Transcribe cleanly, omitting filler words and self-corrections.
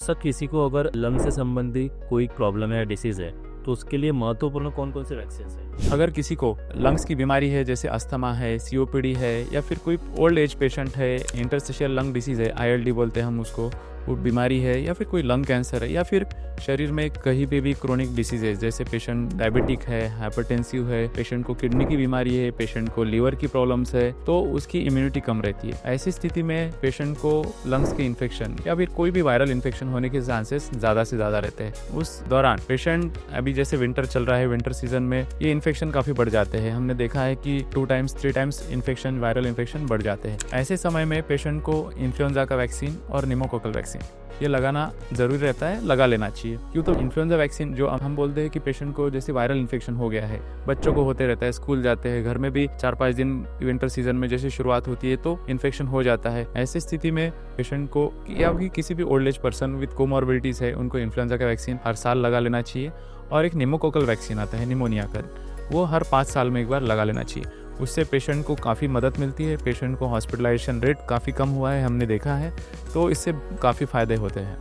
Sir किसी को अगर लंग से संबंधी कोई प्रॉब्लम है या डिसीज है तो उसके लिए महत्वपूर्ण कौन कौन से वैक्सीन है? अगर किसी को लंग्स की बीमारी है, जैसे अस्थमा है, सीओपीडी है, या फिर कोई ओल्ड एज पेशेंट है, इंटरस्टिशियल लंग डिसीज है, आईएलडी बोलते हैं हम उसको, वो बीमारी है, या फिर कोई लंग कैंसर है, या फिर शरीर में कहीं पे भी क्रोनिक डिसीज है, जैसे पेशेंट डायबिटिक है, हाइपरटेंसिव है, पेशेंट को किडनी की बीमारी है, पेशेंट को लीवर की प्रॉब्लम्स है, तो उसकी इम्यूनिटी कम रहती है। ऐसी स्थिति में पेशेंट को लंग्स के इन्फेक्शन या फिर कोई भी वायरल इन्फेक्शन होने के चांसेस ज़्यादा से ज़्यादा रहते हैं। उस दौरान पेशेंट, अभी जैसे विंटर चल रहा है, विंटर सीजन में ये इन्फेक्शन काफ़ी बढ़ जाते हैं। हमने देखा है कि 2 times 3 times infection, viral infection बढ़ जाते हैं। ऐसे समय में पेशेंट को इन्फ्लुएंजा का वैक्सीन और निमोकोकल वैक्सीन ये लगाना जरूरी रहता है, लगा लेना चाहिए। क्यों? तो इन्फ्लुएंजा वैक्सीन जो हम बोलते हैं कि पेशेंट को जैसे वायरल इन्फेक्शन हो गया है, बच्चों को होते रहता है, स्कूल जाते हैं, घर में भी 4-5 दिन विंटर सीजन में जैसे शुरुआत होती है तो इन्फेक्शन हो जाता है। ऐसी स्थिति में पेशेंट को या भी किसी भी old age person with comorbidities है उनको इन्फ्लुएंजा का वैक्सीन हर साल लगा लेना चाहिए। और एक निमोकोकल वैक्सीन आता है निमोनिया का, वो हर 5 साल में एक बार लगा लेना चाहिए। उससे पेशेंट को काफ़ी मदद मिलती है, पेशेंट को हॉस्पिटलाइजेशन रेट काफ़ी कम हुआ है, हमने देखा है, तो इससे काफ़ी फ़ायदे होते हैं।